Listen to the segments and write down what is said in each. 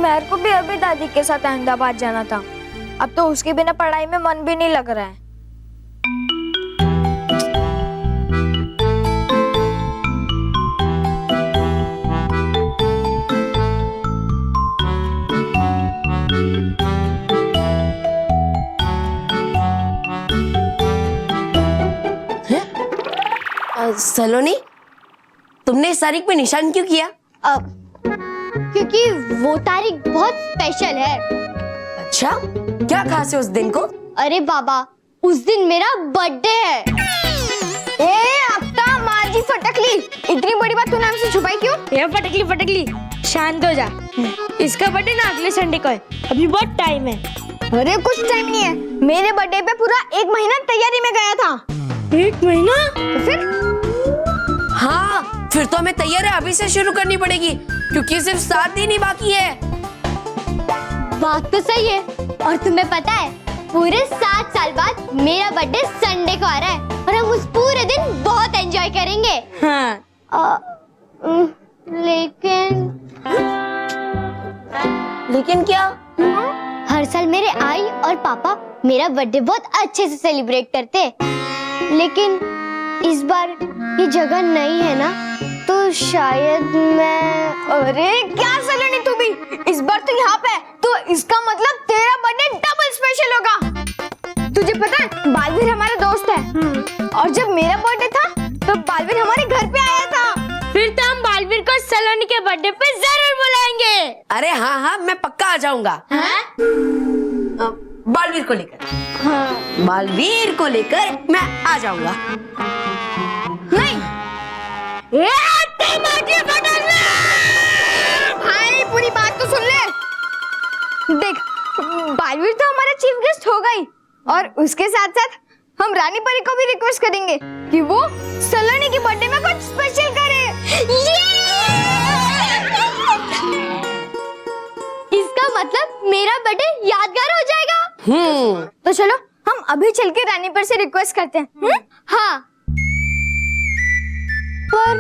मेरे को भी अभी दादी के साथ अहमदाबाद जाना था। अब तो उसके बिना पढ़ाई में मन भी नहीं लग रहा है। सलोनी, तुमने इस तारीख पे निशान क्यों किया? क्योंकि वो तारीख बहुत स्पेशल है। अच्छा, क्या खास है उस दिन को? अरे बाबा, उस दिन मेरा बर्थडे है। आफ्ता माजी फटकली, इतनी बड़ी बात तूने हमसे छुपाई क्यों? ये फटकली शांत हो जा। इसका बर्थडे ना अगले संडे को है, अभी बहुत टाइम है। अरे कुछ टाइम नहीं है, मेरे बर्थडे पे पूरा 1 महीना तैयारी में गया था। 1 महीना? तो फिर? हाँ, फिर तो हमें तैयारी अभी से शुरू करनी पड़ेगी, क्योंकि सिर्फ 7 दिन ही बाकी है। बात तो सही है। और तुम्हें पता है, पूरे 7 साल बाद मेरा बर्थडे संडे को आ रहा है और हम उस पूरे दिन बहुत एंजॉय करेंगे। हाँ। लेकिन क्या? हर साल मेरे आई और पापा मेरा बर्थडे बहुत अच्छे से सेलिब्रेट करते, लेकिन इस बार ये जगह नहीं है ना, तो शायद मैं। अरे क्या सलोनी, तू भी इस बार तो यहाँ पे है, तो इसका मतलब तेरा बर्थडे डबल स्पेशल होगा। तुझे पता है, बालवीर हमारा दोस्त है, और जब मेरा बर्थडे था तो बालवीर हमारे घर पे आया था। फिर तो हम बालवीर को सलोनी के बर्थडे पे जरूर बुलाएंगे। अरे हाँ, मैं पक्का आ जाऊंगा। बालवीर को लेकर। हाँ। बालवीर को लेकर मैं आ जाऊंगा। नहीं, भाई पूरी बात तो सुन ले। देख, बालवीर तो हमारा चीफ गेस्ट होगा ही, और उसके साथ साथ हम रानी परी को भी रिक्वेस्ट करेंगे कि वो सलोनी की बर्थडे में कुछ स्पेशल करे। इसका मतलब मेरा बर्थडे यादगार हो जाएगा। तो चलो हम अभी चल के रानी पर से रिक्वेस्ट करते हैं। हाँ, पर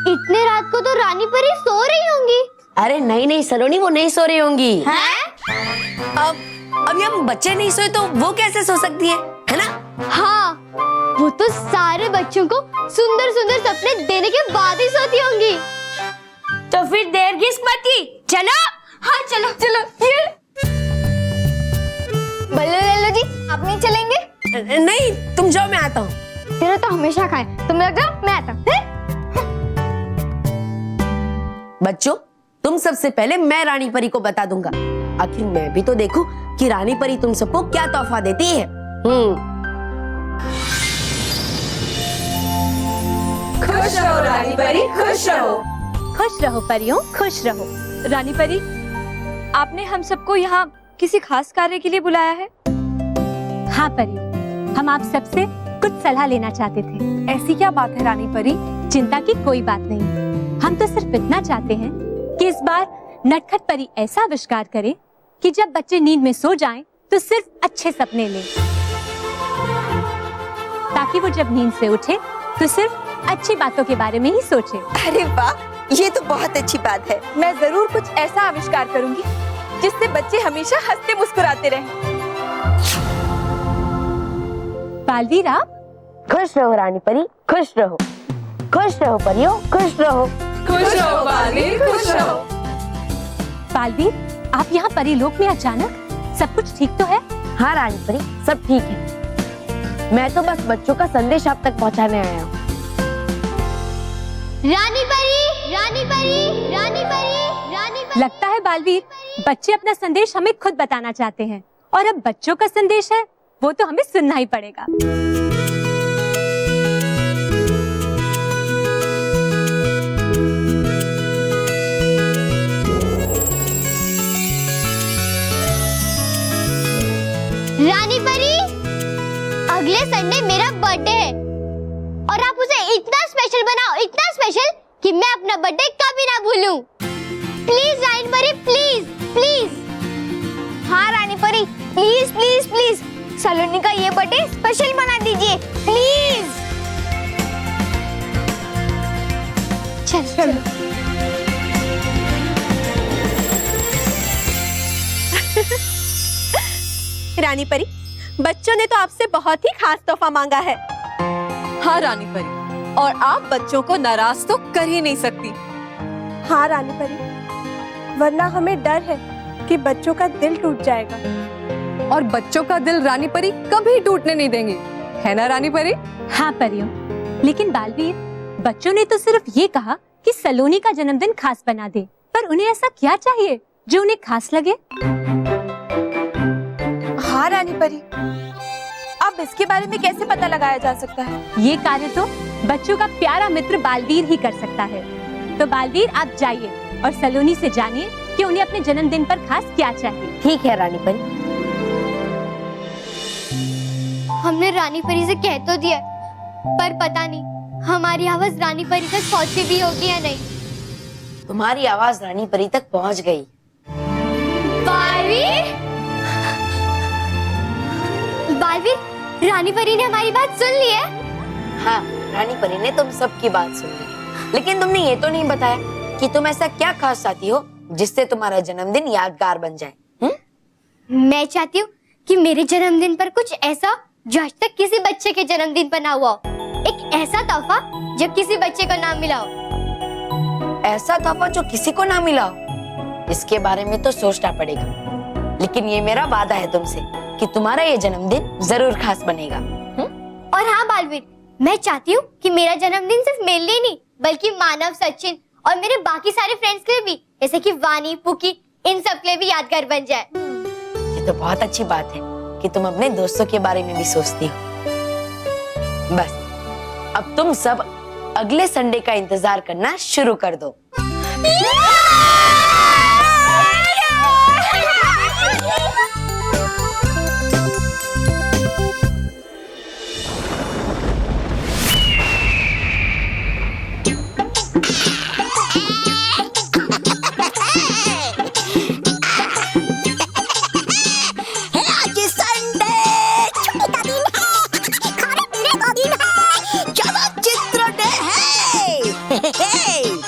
इतने रात को तो रानी परी सो रही होंगी। अरे नहीं सलोनी, वो नहीं सो रही होंगी। हैं? अभी हम बच्चे नहीं सोए तो वो कैसे सो सकती है ना? हाँ, वो तो सारे बच्चों को सुंदर सुंदर सपने देने के बाद ही सोती होंगी। तो फिर देर किस बात की, चलो। हाँ चलो चलो। बल्ले ले लो जी, आप नहीं चलेंगे? नहीं, तुम जाओ, मैं आता हूँ। तेरा तो हमेशा खाए, तुम लग जाओ, मैं आता हूँ। बच्चों, तुम सबसे पहले मैं रानी परी को बता दूंगा। आखिर मैं भी तो देखूं कि रानी परी तुम सबको क्या तोहफा देती है। खुश रहो रानी परी, खुश रहो। खुश रहो परियों, खुश रहो। रानी परी, आपने हम सबको यहाँ किसी खास कार्य के लिए बुलाया है? हाँ परियों, हम आप सबसे कुछ सलाह लेना चाहते थे। ऐसी क्या बात है रानी परी? चिंता की कोई बात नहीं, हम तो सिर्फ इतना चाहते हैं कि इस बार नटखट परी ऐसा आविष्कार करे कि जब बच्चे नींद में सो जाएं तो सिर्फ अच्छे सपने लें, ताकि वो जब नींद से उठे तो सिर्फ अच्छी बातों के बारे में ही सोचे। अरे वाह, ये तो बहुत अच्छी बात है। मैं जरूर कुछ ऐसा आविष्कार करूंगी जिससे बच्चे हमेशा हंसते मुस्कुराते रहें। बालवीर, आप? खुश रहो रानी परी, खुश रहो। खुश रहो परियों, खुश रहो। खुश रहो बालवीर, खुश रहो। बालवीर, आप यहाँ परीलोक में अचानक, सब कुछ ठीक तो है? हाँ रानी परी, सब ठीक है। मैं तो बस बच्चों का संदेश आप तक पहुँचाने आया हूँ। रानी परी, रानी परी, रानी परी, रानी परी। लगता है बालवीर, बच्चे अपना संदेश हमें खुद बताना चाहते हैं, और अब बच्चों का संदेश है वो तो हमें सुनना ही पड़ेगा। रानी परी, अगले संडे मेरा बर्थडे है, और आप उसे इतना स्पेशल बनाओ, इतना स्पेशल कि मैं अपना बर्थडे कभी ना भूलूं। प्लीज रानी परी, प्लीज प्लीज। हाँ रानी परी, प्लीज प्लीज प्लीज, सलोनी का ये बर्थडे स्पेशल बना दीजिए प्लीज। चलो। रानी परी, बच्चों ने तो आपसे बहुत ही खास तोहफा मांगा है। हाँ रानी परी, और आप बच्चों को नाराज तो कर ही नहीं सकती। हाँ रानी परी, वरना हमें डर है कि बच्चों का दिल टूट जाएगा। और बच्चों का दिल रानी परी कभी टूटने नहीं देंगे, है ना रानी परी? हाँ परियों, लेकिन बालवीर, बच्चों ने तो सिर्फ ये कहा कि सलोनी का जन्मदिन खास बना दे, पर उन्हें ऐसा क्या चाहिए जो उन्हें खास लगे? हाँ रानी परी, अब इसके बारे में कैसे पता लगाया जा सकता है? ये कार्य तो बच्चों का प्यारा मित्र बालवीर ही कर सकता है। तो बालवीर, आप जाइए और सलोनी से जानिए कि उन्हें अपने जन्मदिन पर खास क्या चाहिए। ठीक है रानी परी। हमने रानी परी से कह तो दिया, पर पता नहीं हमारी आवाज रानी परी तक पहुंची भी होगी या नहीं। तुम्हारी आवाज रानी परी तक पहुंच गई। बालवीर, बालवीर, रानी परी ने हमारी बात सुन ली है। हाँ, रानी परी ने तुम सबकी बात सुन ली, लेकिन तुमने ये तो नहीं बताया कि तुम ऐसा क्या खास चाहती हो जिससे तुम्हारा जन्मदिन यादगार बन जाए। मैं चाहती हूँ कि मेरे जन्मदिन पर कुछ ऐसा जो आज तक किसी बच्चे के जन्मदिन पर ना हुआ हो। एक ऐसा तोहफा जो किसी बच्चे को ना मिला हो। ऐसा तोहफा जो किसी को ना मिला हो, इसके बारे में तो सोचना पड़ेगा, लेकिन ये मेरा वादा है तुमसे कि तुम्हारा ये जन्मदिन जरूर खास बनेगा। और हाँ बालवीर, मैं चाहती हूँ कि मेरा जन्मदिन सिर्फ मेरे लिए नहीं बल्कि मानव, सचिन और मेरे बाकी सारे फ्रेंड्स के लिए भी, जैसे कि वानी, पुकी, इन सब के लिए भी यादगार बन जाए। ये तो बहुत अच्छी बात है कि तुम अपने दोस्तों के बारे में भी सोचती हो। बस अब तुम सब अगले संडे का इंतजार करना शुरू कर दो।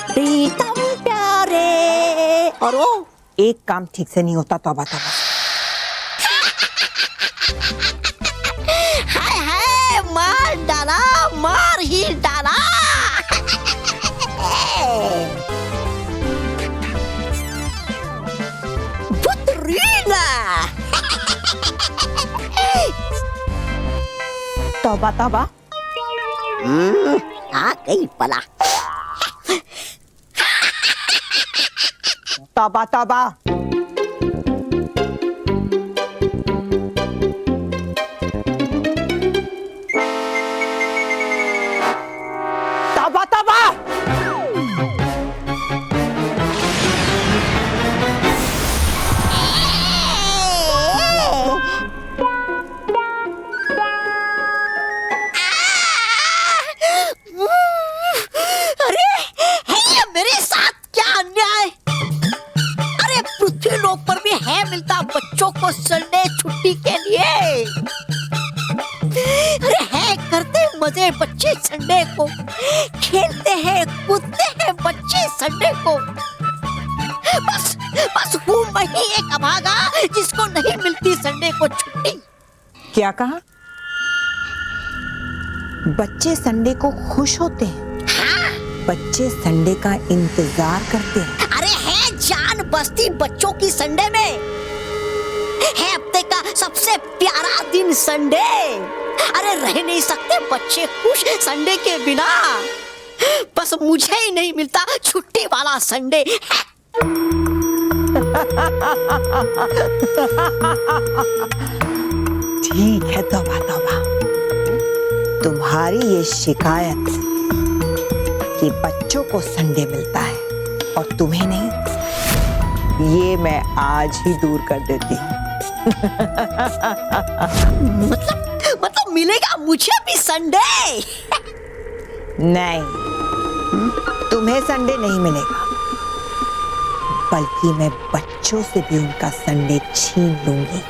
प्रीतम प्यारे, और वो एक काम ठीक से नहीं होता, तौबा तौबा। हाय हाय, मार डाला, मार ही डाला। बुतरीना। तौबा तौबा। आ गई पला। तौबा तौबा। तौबा तौबा। अरे ये मेरे साथ क्या अन्याय! अरे पृथ्वी लोक पर भी है मिलता बच्चों को संडे छुट्टी के लिए। अरे है करते मजे बच्चे संडे को, खेलते हैं कूदते हैं बच्चे संडे को। बस बस हूँ मैं ही एक अभागा जिसको नहीं मिलती संडे को छुट्टी। क्या कहा? बच्चे संडे को खुश होते हैं? हाँ। बच्चे संडे का इंतजार करते हैं। अरे है जान बसती बच्चों की संडे में। है हफ्ते का सबसे प्यारा दिन संडे। अरे रह नहीं सकते बच्चे खुश संडे के बिना। बस मुझे ही नहीं मिलता छुट्टी वाला संडे। ठीक है तौबा तौबा, तुम्हारी ये शिकायत कि बच्चों को संडे मिलता है और तुम्हें नहीं, ये मैं आज ही दूर कर देती हूँ। मतलब मिलेगा मुझे भी संडे? नहीं, तुम्हें संडे नहीं मिलेगा, बल्कि मैं बच्चों से भी उनका संडे छीन लूंगी।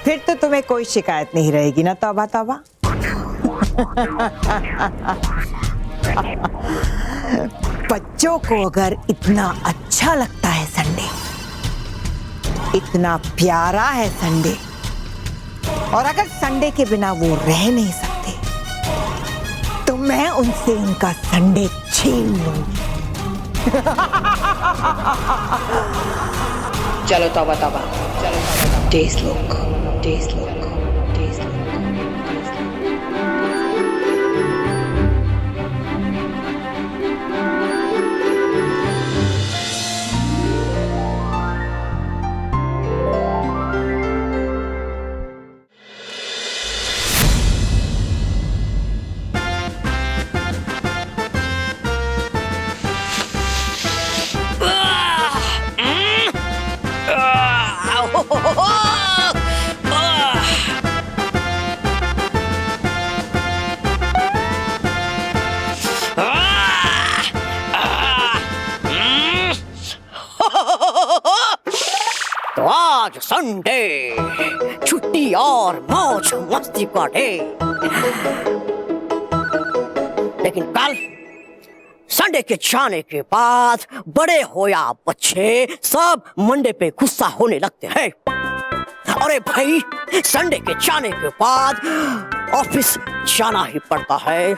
फिर तो तुम्हें कोई शिकायत नहीं रहेगी ना तौबा तौबा। बच्चों को अगर इतना अच्छा लगता है संडे, इतना प्यारा है संडे, और अगर संडे के बिना वो रह नहीं सकते तो मैं उनसे उनका संडे छीन लूंगी। चलो तौबा तौबा, चलो टेस्ट लोग, टेस्ट लोग, टेस्ट लोग। तो आज संडे, छुट्टी और मौज मस्ती का डे। लेकिन कल संडे के जाने के बाद बड़े हो या बच्चे सब मंडे पे गुस्सा होने लगते हैं। अरे भाई, संडे के जाने के बाद ऑफिस जाना ही पड़ता है,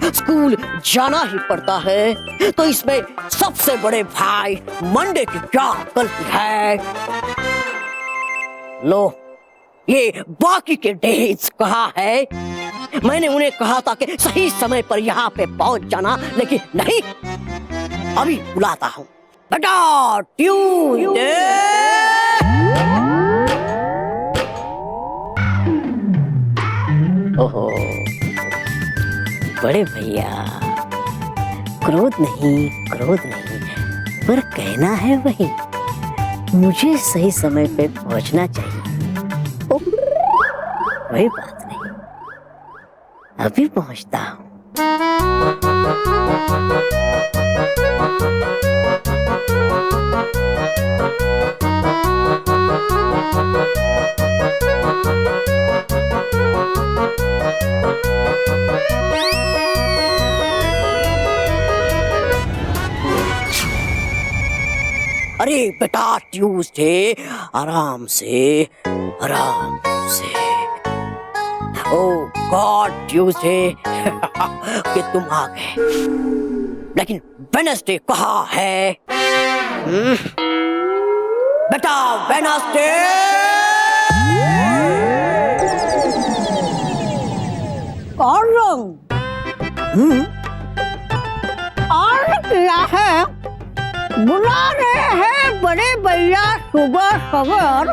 स्कूल जाना ही पड़ता है, तो इसमें सबसे बड़े भाई मंडे की क्या गलती है? लो, ये बाकी के डेज कहाँ है? मैंने उन्हें कहा था कि सही समय पर यहाँ पे पहुंच जाना, लेकिन नहीं। अभी बुलाता हूँ। बेटा, ट्यूसडे। ओहो, बड़े भैया, क्रोध नहीं, पर कहना है वही, मुझे सही समय पे पहुंचना चाहिए। कोई बात नहीं, अभी पहुंचता हूँ। अरे बेटा, ट्यूसडे, आराम से, आराम से। ओ गॉड, ट्यूसडे कि तुम आ गए, लेकिन वेडनेसडे कहाँ है? बेटा, वेडनेसडे। कौन और क्या है? बुला रहे हैं बड़े भैया सुबह सवेर।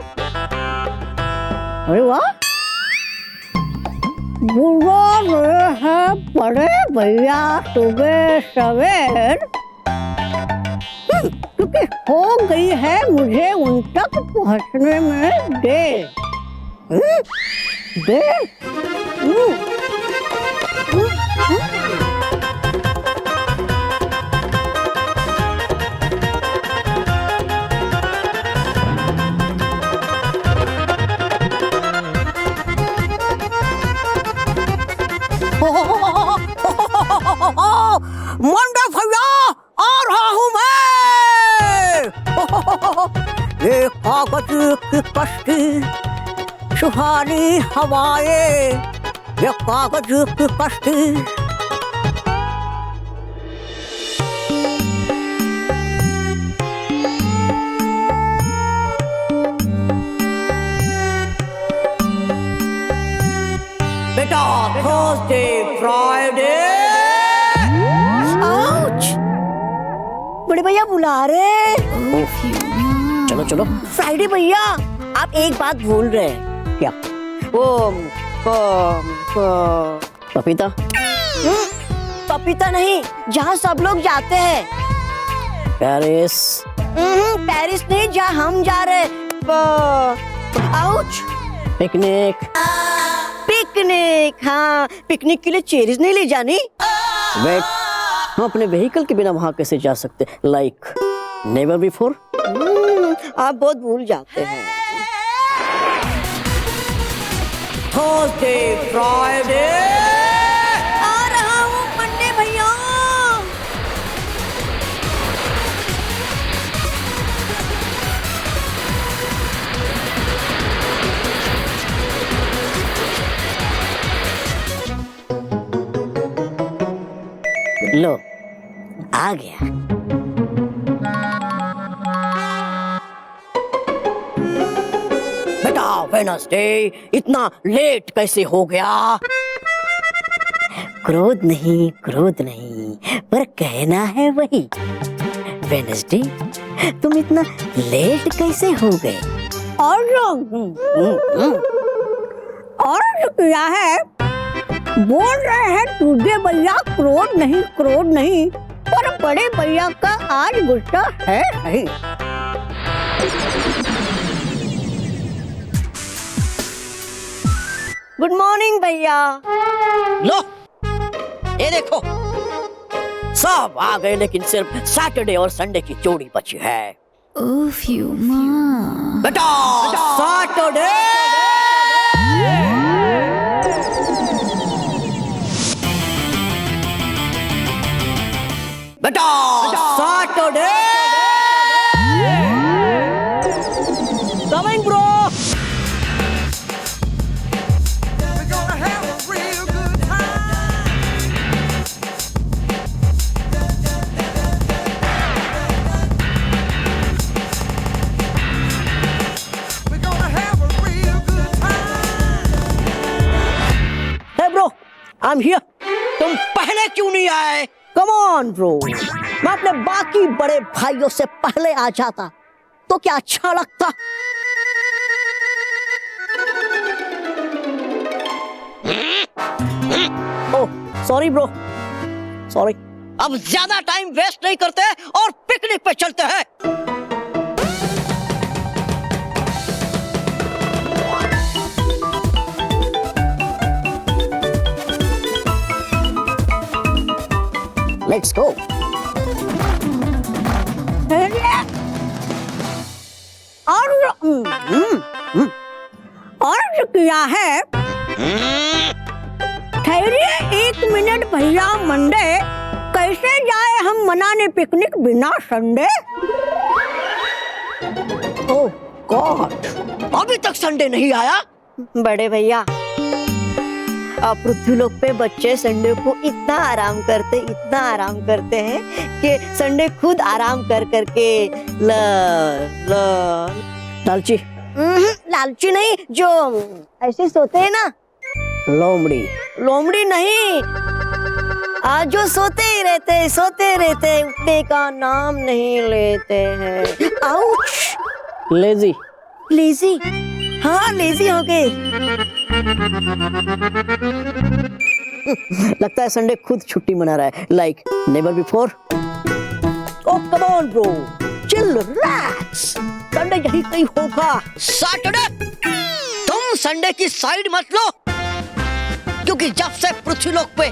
अरे वाह, बुला रहे हैं बड़े भैया सुबह सवेर, क्योंकि हो गई है मुझे उन तक पहुंचने में देर। मंडे भैया, आ रहा हूँ मैं। ये कागज की कश्ती, सुहानी हवाएं, ये कागज की कश्ती। बेटा, थर्सडे, फ्राइडे। बड़े भैया बुला रहे। चलो चलो। फ्राइडे भैया, आप एक बात भूल रहे हैं। क्या? वो पपीता। पपीता नहीं, जहाँ सब लोग जाते हैं। पेरिस। पेरिस नहीं, जहाँ हम जा रहे। आउच। पिकनिक। पिकनिक, हाँ, पिकनिक के लिए चेरीज नहीं ले जानी। वेट, हम अपने व्हीकल के बिना वहां कैसे जा सकते? Like never before. आप बहुत भूल जाते हैं। Thursday, Friday. आ रहा हूँ मंडे भैया। लो आ गया। बेटा वेडनेसडे इतना लेट कैसे हो गया? क्रोध नहीं पर कहना है वही। वेडनेसडे तुम इतना लेट कैसे हो गए? और क्या है? बोल रहे हैं तुझे भैया क्रोध नहीं पर बड़े भैया का आज गुस्सा है नहीं। गुड मॉर्निंग भैया। लो ये देखो सब आ गए, लेकिन सिर्फ सैटरडे और संडे की जोड़ी बची है। बेटा सैटरडे बेटा Saturday coming bro. I'm here. तुम पहले क्यों नहीं आए? Come on, bro. मैं अपने बाकी बड़े भाइयों से पहले आ जाता तो क्या अच्छा लगता? ओह, सॉरी ब्रो, सॉरी। अब ज्यादा टाइम वेस्ट नहीं करते और पिकनिक पे चलते हैं। Let's go. और क्या है? ठहरिए 1 मिनट भैया। मंडे कैसे जाए हम मनाने पिकनिक बिना संडे? ओह गॉड, अभी तक संडे नहीं आया। बड़े भैया पृथ्वीलोक पे बच्चे संडे को इतना आराम करते हैं कि संडे खुद आराम कर करके लालची नहीं, जो ऐसे सोते हैं ना, लोमड़ी नहीं, आज जो सोते ही रहते उठने का नाम नहीं लेते हैं। आउच, लेजी, हाँ लेजी हो गए। लगता है संडे खुद छुट्टी मना रहा है, like never before. Oh come on bro, chill relax, Sunday यही कहीं होगा। सैटरडे तुम संडे की साइड मत लो, क्योंकि जब से पृथ्वीलोक पे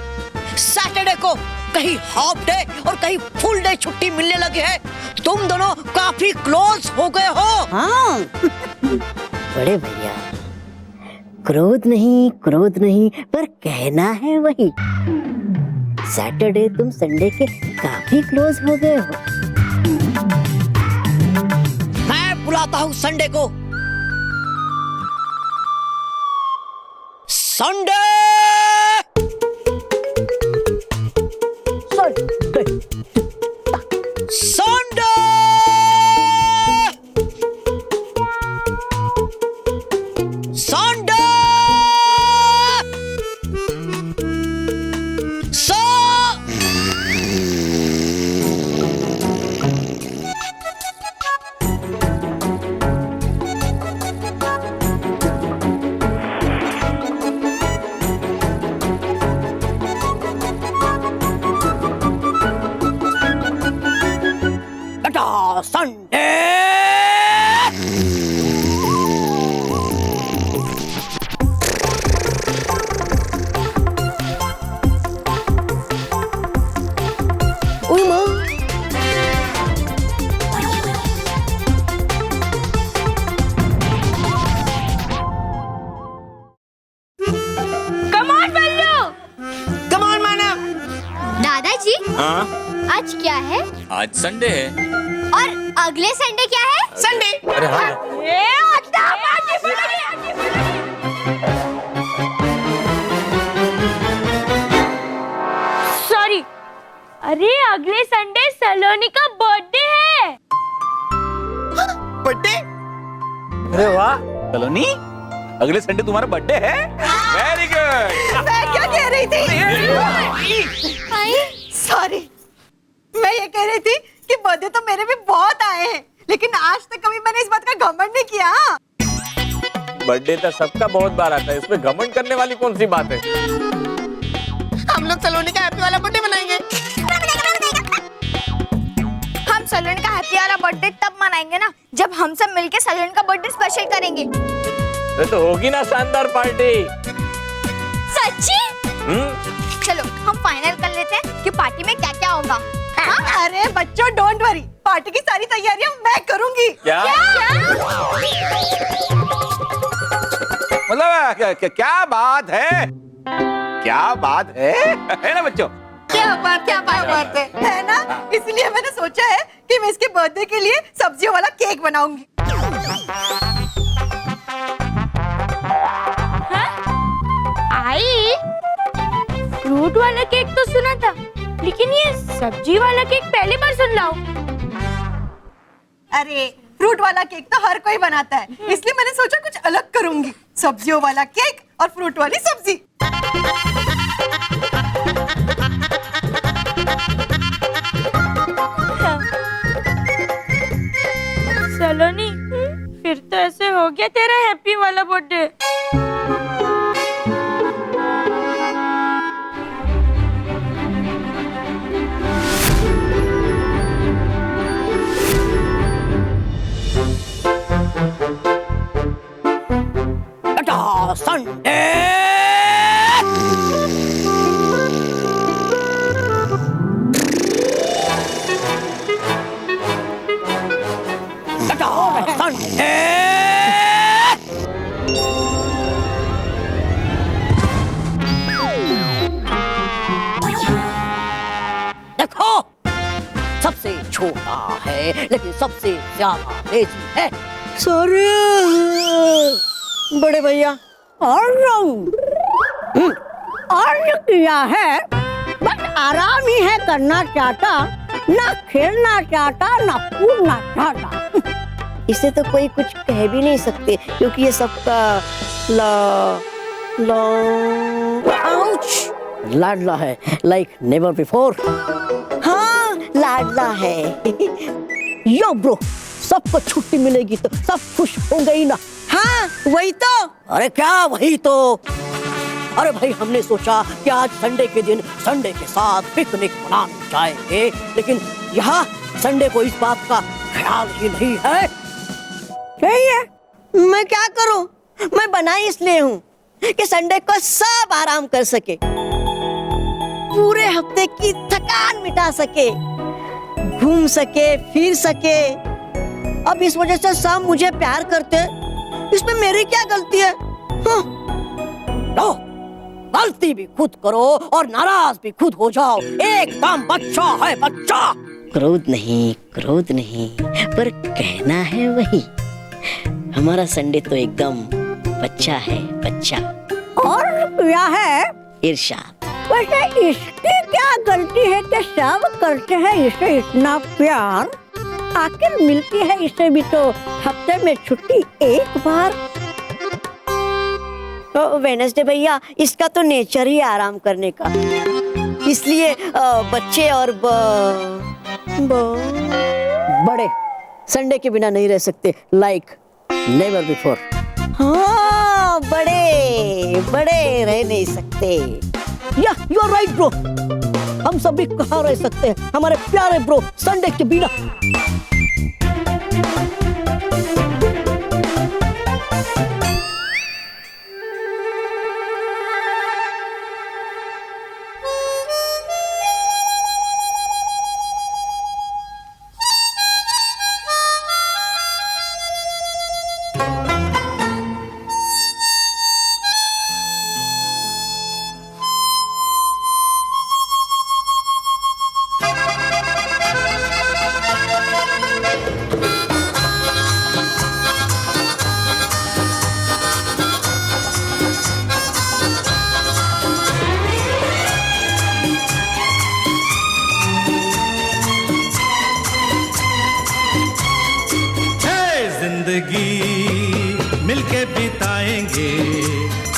सैटरडे को कहीं हाफ डे और कहीं फुल डे छुट्टी मिलने लगी है, तुम दोनों काफी क्लोज हो गए हो। हाँ बड़े भैया क्रोध नहीं पर कहना है वही। सैटरडे तुम संडे के काफी क्लोज हो गए हो। मैं बुलाता हूँ संडे को। संडे संडे संडे संडे ओए माँ, दादाजी हाँ? आज क्या है? आज संडे है। और अगले संडे क्या है? संडे। अरे हाँ। सॉरी, अरे अगले संडे सलोनी का बर्थडे है। बर्थडे? अरे वाह सलोनी, अगले संडे तुम्हारा बर्थडे है? Very good. मैं क्या कह रही थी? सॉरी, मैं ये कह रही थी कि बर्थडे तो मेरे भी बहुत आए हैं, लेकिन आज तक कभी मैंने इस बात का घमंड नहीं किया। बर्थडे तो सबका बहुत बार आता है, इसमें घमंड करने वाली कौन सी बात है? हम लोग सलोनी का हैप्पी वाला बर्थडे मनाएंगे। हम सलोनी का हैप्पी वाला बर्थडे तब मनाएंगे ना जब हम सब मिलके सलोनी का बर्थडे स्पेशल करेंगे। तो होगी ना शानदार पार्टी। सच्ची? चलो हम फाइनल कर लेते हैं कि पार्टी में क्या क्या होगा। हाँ? अरे बच्चों डोंट वरी, पार्टी की सारी तैयारियां मैं करूंगी। क्या? मतलब क्या बात है? क्या बात है ना बच्चों? क्या बात है ना? इसलिए मैंने सोचा है कि मैं इसके बर्थडे के लिए सब्जियों वाला केक बनाऊंगी। आई, फ्रूट वाला केक तो सुना था, लेकिन ये सब्जी वाला केक पहली बार सुन रहा हूँ। अरे फ्रूट वाला केक तो हर कोई बनाता है, इसलिए मैंने सोचा कुछ अलग करूंगी। सब्जियों वाला केक और फ्रूट वाली सब्जी। सलोनी, फिर तो ऐसे हो गया तेरा हैप्पी वाला बर्थडे। संडे देखो, सबसे छोटा है लेकिन सबसे ज्यादा तेजी है। सॉरी बड़े भैया, और किया है, बस आराम ही है करना चाहता, ना खेलना चाहता, ना कूदना चाहता। इसे तो कोई कुछ कह भी नहीं सकते क्योंकि ये सबका लाडला है, लाइक नेवर बिफोर। हाँ लाडला है। यो ब्रो, सबको छुट्टी मिलेगी तो सब खुश होंगे ही ना। हाँ वही तो। अरे क्या वही तो? अरे भाई हमने सोचा कि आज संडे के दिन संडे के साथ पिकनिक मनाने जाएंगे, लेकिन यहाँ संडे को इस बात का ख्याल ही नहीं है। सही है, मैं क्या करूं? मैं बना इसलिए हूँ कि संडे को सब आराम कर सके, पूरे हफ्ते की थकान मिटा सके, घूम सके, फिर सके। अब इस वजह से सब मुझे प्यार करते हैं, इसमें मेरी क्या गलती है? हाँ। लो, गलती भी खुद करो और नाराज भी खुद हो जाओ, एकदम बच्चा है बच्चा। क्रोध नहीं, पर कहना है वही। हमारा संडे तो एकदम बच्चा है बच्चा। और क्या है? इरशाद। वैसे इसकी क्या गलती है कि सब करते हैं इसे इतना प्यार? आखिर मिलती है इसे भी तो हफ्ते में छुट्टी एक बार। तो वेडनेसडे भैया, इसका तो नेचर ही आराम करने का, इसलिए बच्चे और बड़े संडे के बिना नहीं रह सकते, लाइक नेवर बिफोर। हाँ बड़े रह नहीं सकते। या यू आर राइट ब्रो, हम सभी कहाँ रह सकते हैं हमारे प्यारे ब्रो संडे के बिना।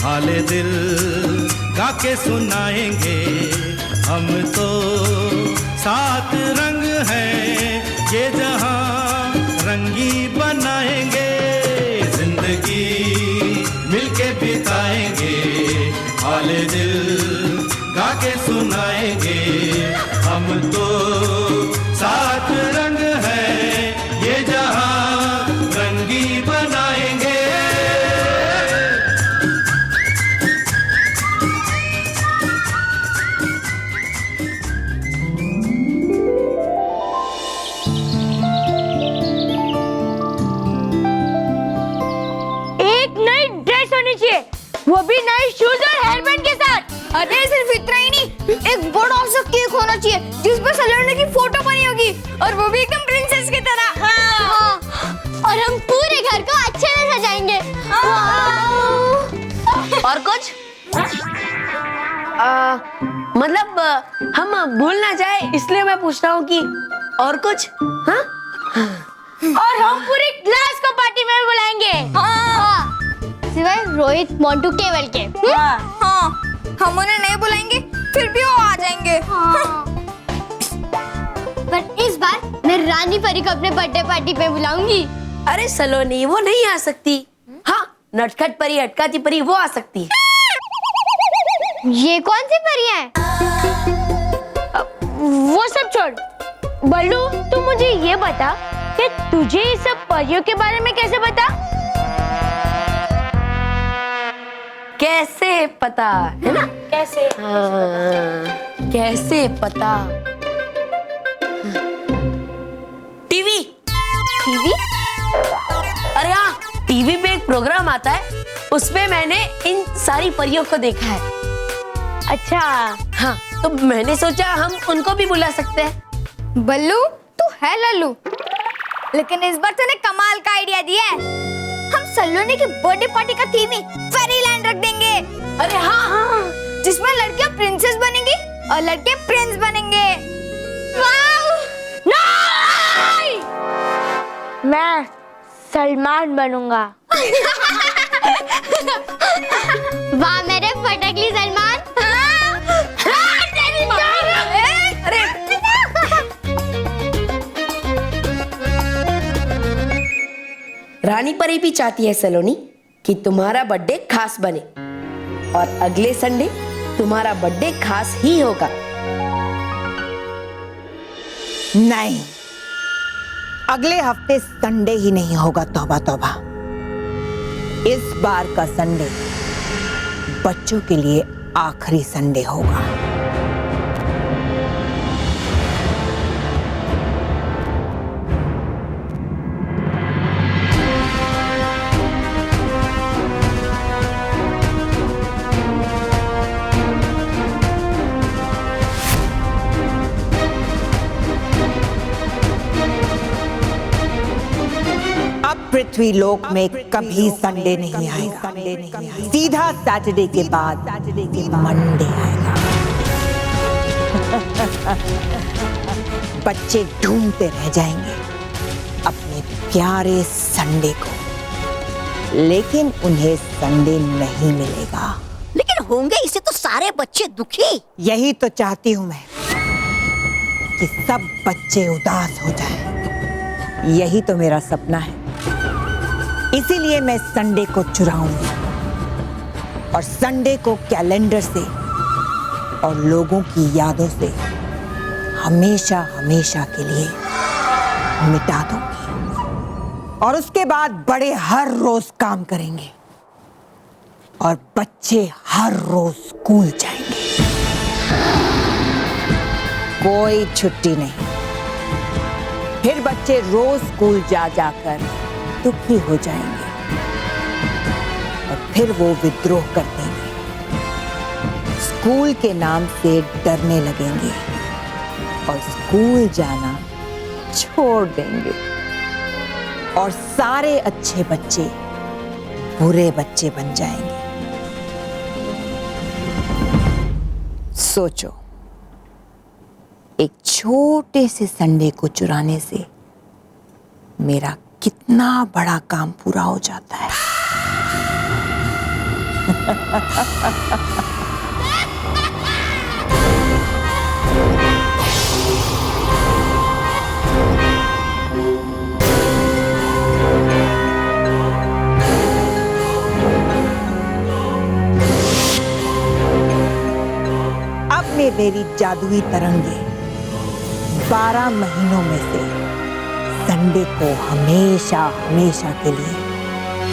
हाले दिल गा के सुनाएंगे हम तो। सात रंग हैं ये जहां रंगी बनाएंगे, जिंदगी मिलके बिताएंगे। हाले दिल गा के सुनाएंगे हम तो। सात रंग हैं ये जहां रंगी बनाएंगे। एक नई ड्रेस होनी चाहिए, वो भी नए शूज और हेयरबैंड के साथ। अरे सिर्फ इतना ही नहीं, एक बड़ा सा केक होना चाहिए जिस पर सलोनी की फोटो बनी होगी, और वो भी एकदम प्रिंसेस की तरह। हाँ। और हम पूरे घर को अच्छे से सजाएंगे। और कुछ मतलब हम भूल ना जाए इसलिए मैं पूछ रहा हूँ कि और कुछ। हाँ और हम पूरी क्लास को पार्टी में बुलाएंगे। हाँ। सिवाय रोहित मोंटू केवल के। हाँ, हम उन्हें नहीं बुलाएंगे फिर भी वो आ जाएंगे। हाँ। पर इस बार मैं रानी परी को अपने बर्थडे पार्टी पे बुलाऊंगी। अरे सलोनी वो नहीं आ सकती। हाँ, नटखट परी अटकाती परी वो आ सकती है। ये कौन सी परी है? वो सब छोड़, बल्लू तू मुझे ये बता कि तुझे इस सब परियों के बारे में कैसे पता? कैसे पता है ना? कैसे? हाँ, कैसे पता? टीवी। टीवी? अरे हाँ, टीवी पे एक प्रोग्राम आता है, उसमें मैंने इन सारी परियों को देखा है। अच्छा। हाँ, तो मैंने सोचा हम उनको भी बुला सकते हैं। बल्लू तू है लल्लू, लेकिन इस बार तूने कमाल का आइडिया दिया है। हम सलोनी की बर्थडे पार्टी का थीम ही फेरीलैंड रख देंगे। अरे हाँ हाँ, जिसमें लड़कियां प्रिंसेस बनेंगी और लड़के प्रिंस बनेंगे। नहीं! मैं सलमान बनूंगा। वाह मेरे फटकली सलमान। रानी परी भी चाहती है सलोनी कि तुम्हारा बर्थडे खास बने, और अगले संडे तुम्हारा बर्थडे खास ही होगा। नहीं, अगले हफ्ते संडे ही नहीं होगा। तौबा तौबा, इस बार का संडे बच्चों के लिए आखिरी संडे होगा। पृथ्वी लोक में कभी संडे नहीं आएगा। सीधा सैटरडे के बाद मंडे आएगा। बच्चे ढूंढते रह जाएंगे अपने प्यारे संडे को, लेकिन उन्हें संडे नहीं मिलेगा। लेकिन होंगे इसे तो सारे बच्चे दुखी। यही तो चाहती हूं मैं कि सब बच्चे उदास हो जाएं। यही तो मेरा सपना है। इसीलिए मैं संडे को चुराऊंगी और संडे को कैलेंडर से और लोगों की यादों से हमेशा हमेशा के लिए मिटा दूंगी। और उसके बाद बड़े हर रोज काम करेंगे और बच्चे हर रोज स्कूल जाएंगे। कोई छुट्टी नहीं। फिर बच्चे रोज स्कूल जा जाकर दुखी हो जाएंगे और फिर वो विद्रोह कर देंगे, स्कूल के नाम से डरने लगेंगे और स्कूल जाना छोड़ देंगे। और सारे अच्छे बच्चे बुरे बच्चे बन जाएंगे। सोचो, एक छोटे से संडे को चुराने से मेरा कितना बड़ा काम पूरा हो जाता है। अब में मेरी जादुई तरंगे 12 महीनों में से संडे को हमेशा हमेशा के लिए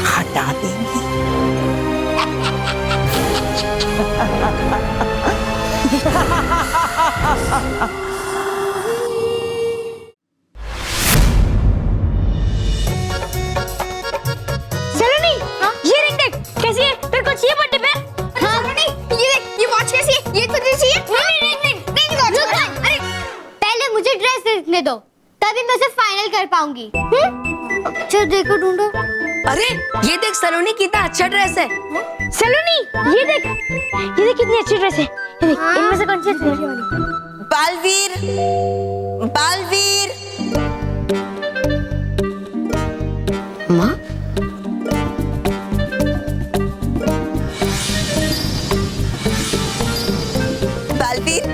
हटा देंगी। सलोनी, ये रिंग देख कैसी है? तेरे को चाहिए बर्थडे पे? हाँ सलोनी, ये देख, ये वॉच कैसी है? ये तुझे चाहिए? नहीं, अरे पहले मुझे ड्रेस देखने दो, तभी मैं उसे फाइनल कर पाऊंगी। अच्छा देखो ढूंढो। अरे ये देख सलोनी, कितना अच्छा ड्रेस है। सलोनी, ये देख कितनी अच्छी ड्रेस है। ये देख, इनमें से कौन सी अच्छी है? बालवीर, बालवीर। माँ, बालवीर,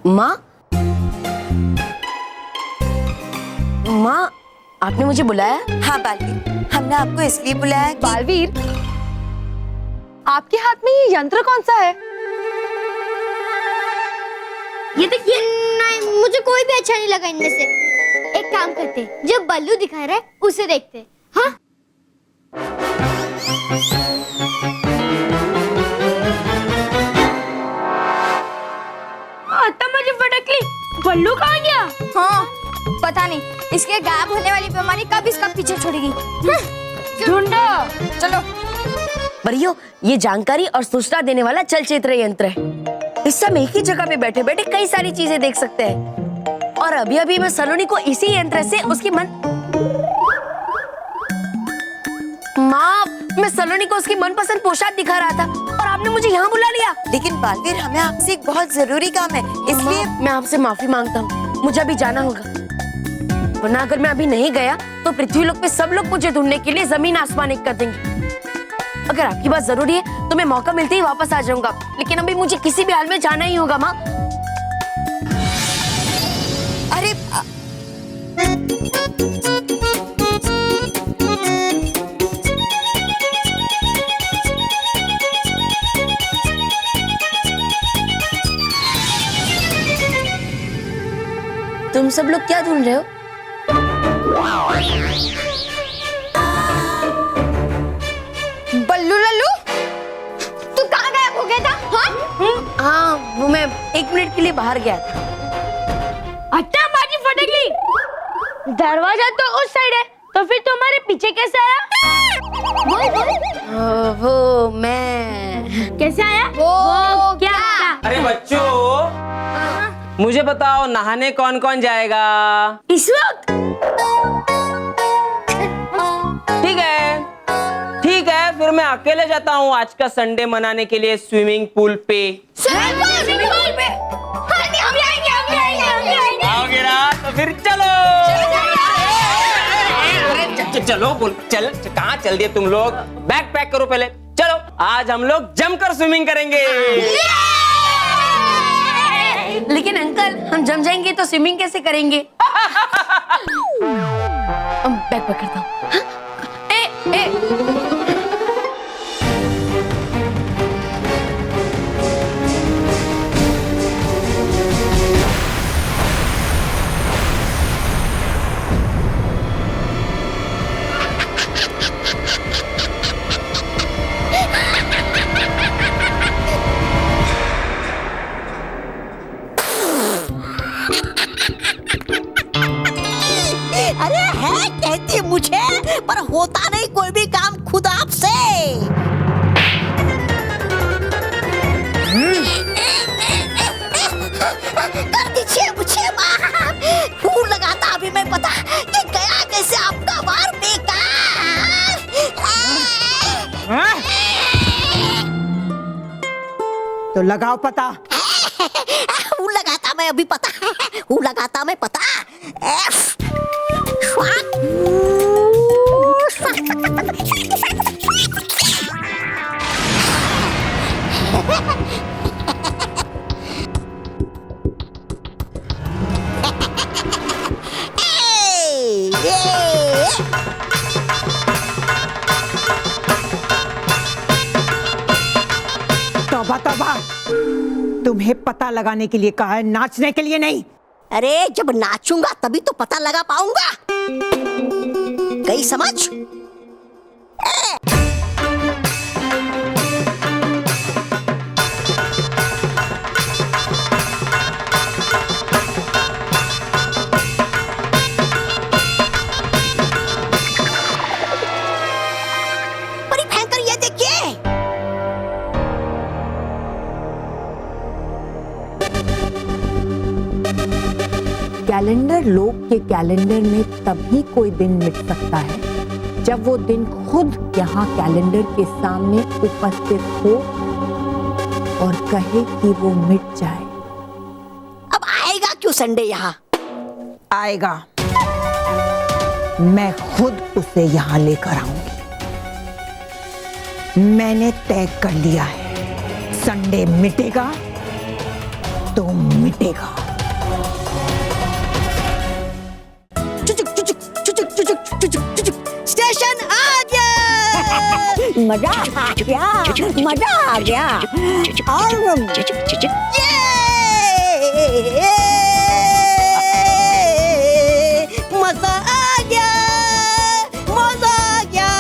माँ, माँ, आपने मुझे बुलाया? हाँ बालवीर, हमने आपको इसलिए बुलाया कि... बालवीर, आपके हाथ में ये यंत्र कौन सा है? ये देखिए। नहीं, मुझे कोई भी अच्छा नहीं लगा इनमें से। एक काम करते, जो बल्लू दिखा रहा है उसे देखते। हाँ? आता मुझे फटकली, बल्लू कहाँ गया? हाँ, पता नहीं इसके गायब होने वाली बीमारी कब इसका पीछे छोड़ेगी। ढूंढो। चलो। परियो, ये जानकारी और सूचना देने वाला चलचित्र यंत्र है। इससे हम एक ही जगह पे बैठे बैठे कई सारी चीजें देख सकते हैं। और अभी अभी मैं सलोनी को इसी यंत्र से उसकी माँ, मैं सलोनी को उसकी मनपसंद पोशाक दिखा रहा था और आपने मुझे यहाँ बुला लिया। लेकिन बालवीर, हमें आपसे एक बहुत जरूरी काम है, इसलिए... मैं आपसे माफी मांगता हूँ, मुझे अभी जाना होगा। वरना अगर मैं अभी नहीं गया तो पृथ्वी लोक पे सब लोग मुझे ढूंढने के लिए जमीन आसमान एक कर देंगे। अगर आपकी बात जरूरी है तो मैं मौका मिलते ही वापस आ जाऊंगा, लेकिन अभी मुझे किसी भी हाल में जाना ही होगा। माँ, अरे तुम सब लोग क्या ढूंढ रहे हो? बल्लू लल्लू, तू कहाँ गायब हो गया था? हाँ? हाँ, वो मैं 1 मिनट के लिए बाहर गया था। अच्छा बाजी फटकली, दरवाजा तो उस साइड है, तो फिर तुम्हारे पीछे कैसे आया? वो मैं कैसे आया? वो क्या? अरे बच्चों, मुझे बताओ नहाने कौन कौन जाएगा? इस वक्त? ठीक है, फिर मैं अकेले जाता हूँ आज का संडे मनाने के लिए स्विमिंग पूल पे। आओगे ना? तो फिर चलो। चलो बोल, चल कहाँ चल दिए तुम लोग? बैग पैक करो पहले, चलो आज हम लोग जमकर स्विमिंग करेंगे। लेकिन अंकल, हम जम जाएंगे तो स्विमिंग कैसे करेंगे? बैग पकड़ता हूँ। अरे है कहती मुझे, पर होता नहीं कोई भी काम खुद आप से। कर दीजिए मुझे माफ। फूल लगाता अभी मैं पता कि गया कैसे आपका वार बेकार। तो लगाओ पता। फूल लगाता मैं अभी पता, फूल लगाता मैं पता। तौबा तौबा, तुम्हें पता लगाने के लिए कहा है, नाचने के लिए नहीं। अरे जब नाचूंगा तभी तो पता लगा पाऊंगा। गई समझ? बड़ी भयंकर, ये देखिए। कैलेंडर लोग के कैलेंडर में तभी कोई दिन मिट सकता है जब वो दिन खुद यहाँ कैलेंडर के सामने उपस्थित हो और कहे कि वो मिट जाए। अब आएगा क्यों संडे यहाँ? आएगा, मैं खुद उसे यहाँ लेकर आऊंगी। मैंने तय कर लिया है, संडे मिटेगा तो मिटेगा। स्टेशन आ गया। मजा आ गया, मजा आ गया। और मजा आ गया, मजा आ गया।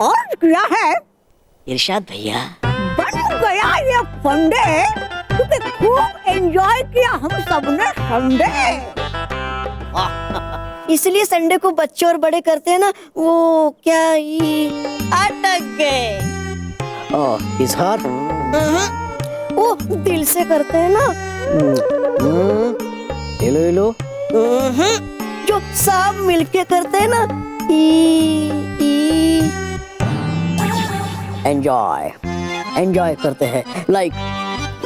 और क्या है? इरशाद भैया, बन गया ये फंडे, क्योंकि खूब एंजॉय किया हम सबने संडे। इसलिए संडे को बच्चे और बड़े करते हैं ना, वो क्या ही अटक गए। इजहार वो दिल से करते हैं ना। हेलो हेलो, जो सब मिलके करते हैं ना। एंजॉय करते हैं, लाइक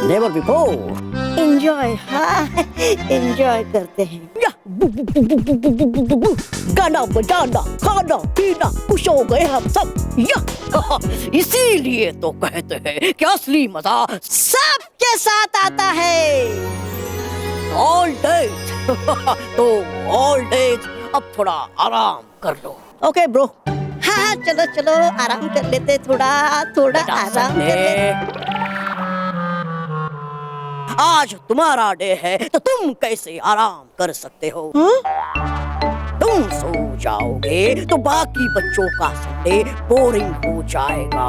नेवर बिफोर। एंजॉय, हाँ एंजॉय करते हैं। गाना बजाना खाना पीना खुश हो गए हम सब, इसीलिए तो कहते हैं कि असली मजा सबके साथ आता है। All days. तो ऑल डेज अब थोड़ा आराम कर लो। Okay bro. हाँ चलो चलो आराम कर लेते, थोड़ा थोड़ा आराम कर लेते। आज तुम्हारा डे है तो तुम कैसे आराम कर सकते हो? तुम सो जाओगे तो बाकी बच्चों का संडे बोरिंग हो जाएगा।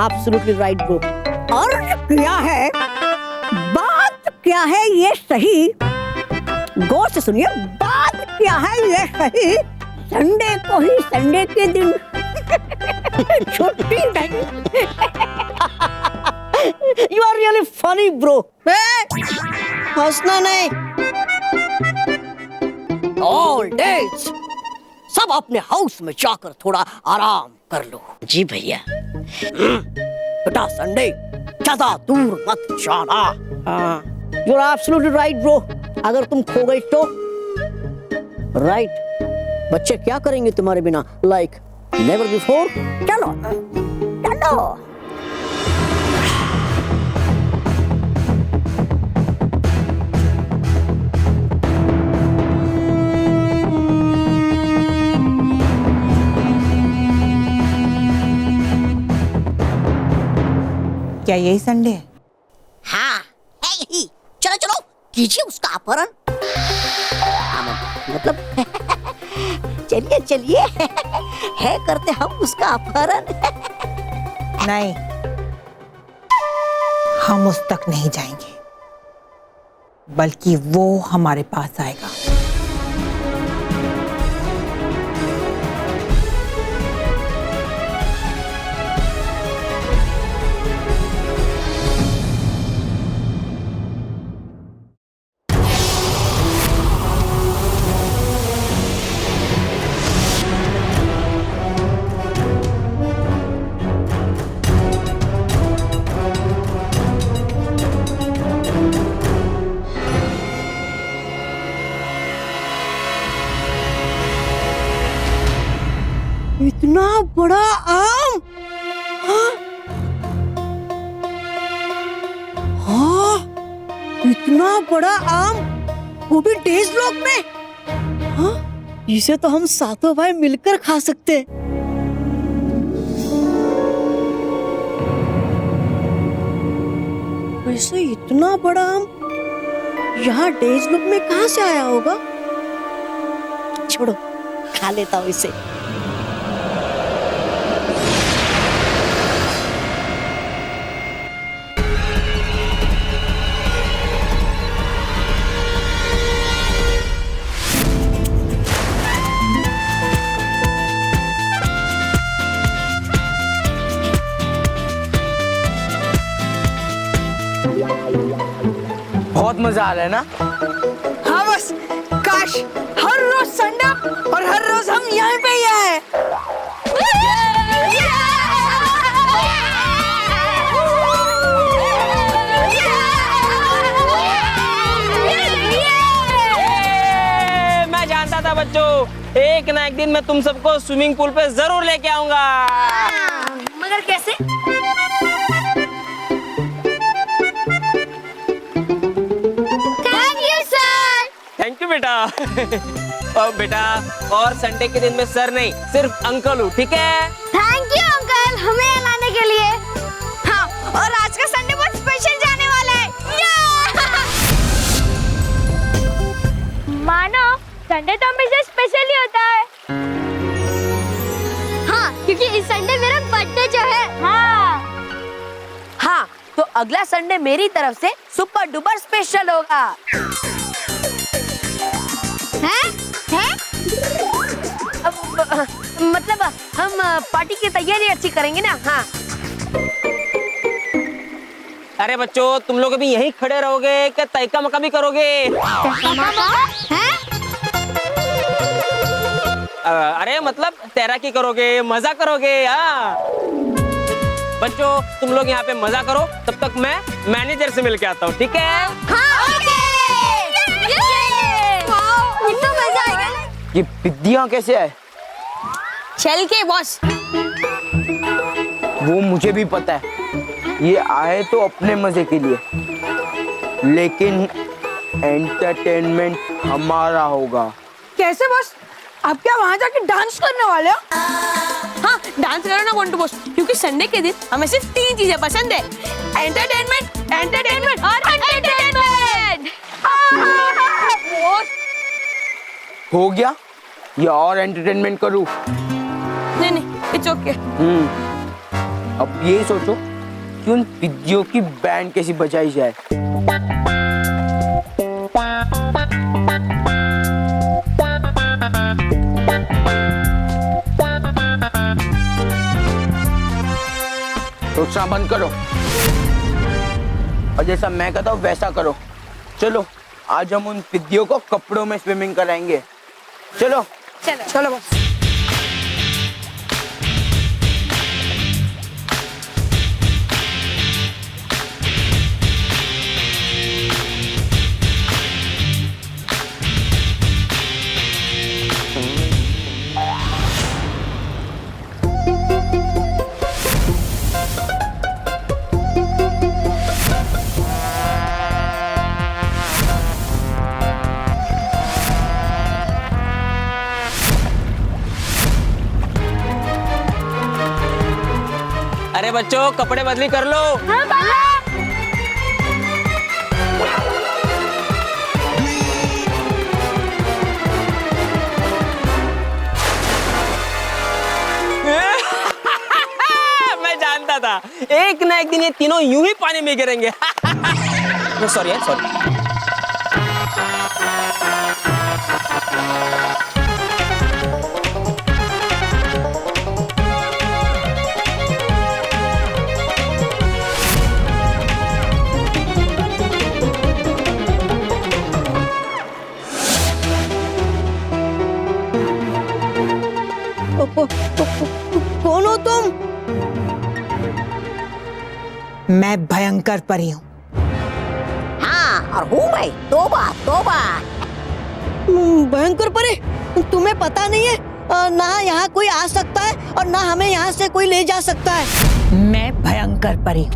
Absolutely right bro. और क्या है बात, क्या है ये सही? गौर से सुनिए, बात क्या है ये सही? संडे को ही संडे के दिन छुट्टी नहीं। You are really funny bro। हंसना नहीं। All days सब अपने हाउस में जाकर थोड़ा आराम कर लो। जी भैया। बेटा संडे ज्यादा दूर मत जाना। You are absolutely right bro। अगर तुम खो गई तो राइट। बच्चे क्या करेंगे तुम्हारे बिना, लाइक नेवर बिफोर। चलो चलो। क्या यही संडे है? हाँ है यही। चलो चलो कीजिए उसका अपहरण। मतलब चलिए चलिए है करते हम उसका अपहरण। नहीं, हम उस तक नहीं जाएंगे, बल्कि वो हमारे पास आएगा। बड़ा आम, वो भी डेज ब्लॉक में। हाँ, इसे तो हम सातों भाई मिलकर खा सकते हैं। वैसे इतना बड़ा आम यहाँ डेज ब्लॉक में कहाँ से आया होगा? छोड़ो, खा लेता हूँ इसे। बहुत मजा आ रहा है ना? हाँ बस, काश हर रोज संडे और हर रोज हम यहाँ पे ही आए। मैं जानता था बच्चों, एक ना एक दिन मैं तुम सबको स्विमिंग पूल पे जरूर लेके आऊंगा। मगर कैसे? थैंक यू बेटा। और बेटा, और संडे के दिन में सर नहीं, सिर्फ अंकल हूँ, ठीक है? थैंक यू अंकल, हमें लाने के लिए। हाँ, और आज का संडे बहुत स्पेशल जाने वाला है। मानो संडे तो हमेशा स्पेशल ही होता है। हाँ, क्योंकि इस संडे मेरा बर्थडे जो है। हाँ, तो अगला संडे मेरी तरफ से सुपर डुपर स्पेशल होगा। मतलब हम पार्टी की तैयारी अच्छी करेंगे ना। हाँ। अरे बच्चों, तुम लोग अभी यहीं खड़े रहोगे कि तैका मका भी करोगे? अरे मतलब तैराकी करोगे, मजा करोगे। हाँ बच्चों, तुम लोग यहाँ पे मजा करो, तब तक मैं मैनेजर से मिल के आता हूँ, ठीक है? तो मजा आएगा। ये विद्या कैसे है? चल के बॉस। वो मुझे भी पता है, ये आए तो अपने मजे के लिए, लेकिन एंटरटेनमेंट हमारा होगा। कैसे बॉस? आप क्या वहाँ जाके डांस करने वाले हो? हाँ, डांस करो ना मोंटू बॉस, क्योंकि संडे के दिन हमें सिर्फ 3 चीजें पसंद है, एंटरटेनमेंट, एंटरटेनमेंट और एंटरटेनमेंट। हो गया या और एंटरटेनमेंट करूं? नहीं, इट्स ओके। अब ये सोचो कि उन विद्यों की बैंड कैसी बजाई जाए। सोचना बंद करो और जैसा मैं कहता हूँ वैसा करो। चलो, आज हम उन विद्यों को कपड़ों में स्विमिंग कराएंगे। चलो चलो बॉस। अरे बच्चों, कपड़े बदली कर लो। मैं जानता था, एक ना एक दिन ये तीनों यूं ही पानी में गिरेंगे। Sorry sorry. कौन हो तुम? मैं भयंकर परी हूँ। हाँ, और हूँ मैं तोबा तोबा। भयंकर परी? तुम्हें पता नहीं है ना यहाँ कोई आ सकता है और ना हमें यहाँ से कोई ले जा सकता है। मैं भयंकर परी हूँ।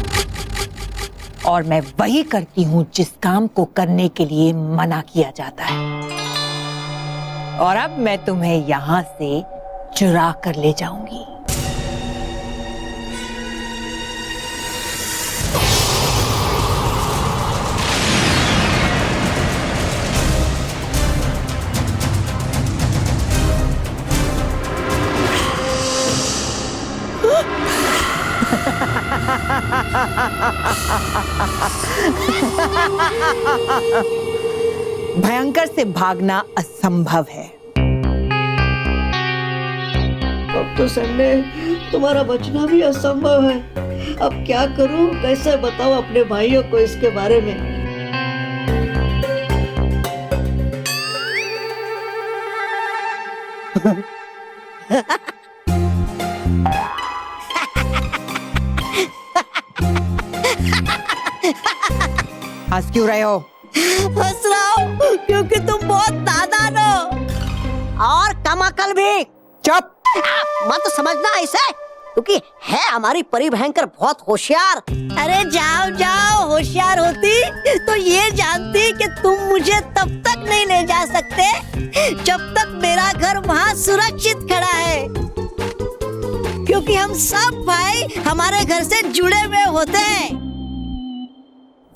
और मैं वही करती हूँ जिस काम को करने के लिए मना किया जाता है। और अब मैं तुम्हें यहाँ से चुरा कर ले जाऊंगी। भयंकर से भागना असंभव है। अब तो संडे तुम्हारा बचना भी असंभव है। अब क्या करूं, कैसे बताऊं अपने भाइयों को इसके बारे में। हंस क्यों रहे हो? हंस रहा हूं क्योंकि तुम बहुत नादान हो और कम अकल भी। चुप। मत समझना ऐसे, क्योंकि है हमारी परी भयंकर बहुत होशियार। अरे जाओ जाओ, होशियार होती तो ये जानती कि तुम मुझे तब तक नहीं ले जा सकते जब तक मेरा घर वहाँ सुरक्षित खड़ा है, क्योंकि हम सब भाई हमारे घर से जुड़े हुए होते हैं।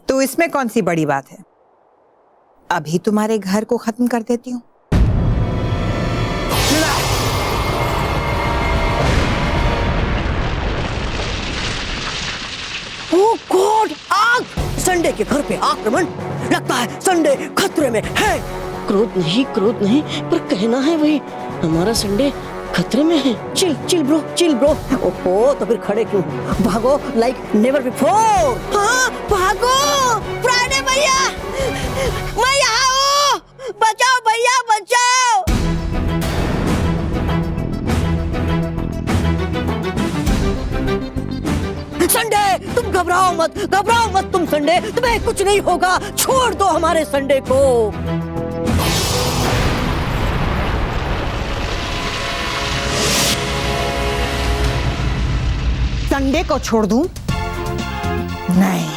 तो इसमें कौन सी बड़ी बात है? अभी तुम्हारे घर को खत्म कर देती हूँ। ओह गॉड, आग! संडे के घर पे आक्रमण। लगता है संडे खतरे में है। क्रोध नहीं पर कहना है वही, हमारा संडे खतरे में है। Chill chill bro. ओहो, तो फिर खड़े क्यों? भागो लाइक नेवर बिफोर। हाँ भागो फ्राइडे भैया, मैं यहाँ हूँ, बचाओ भैया बचाओ। संडे तुम घबराओ मत तुम संडे, तुम्हें कुछ नहीं होगा। छोड़ दो हमारे संडे को। संडे को छोड़ दूं? नहीं,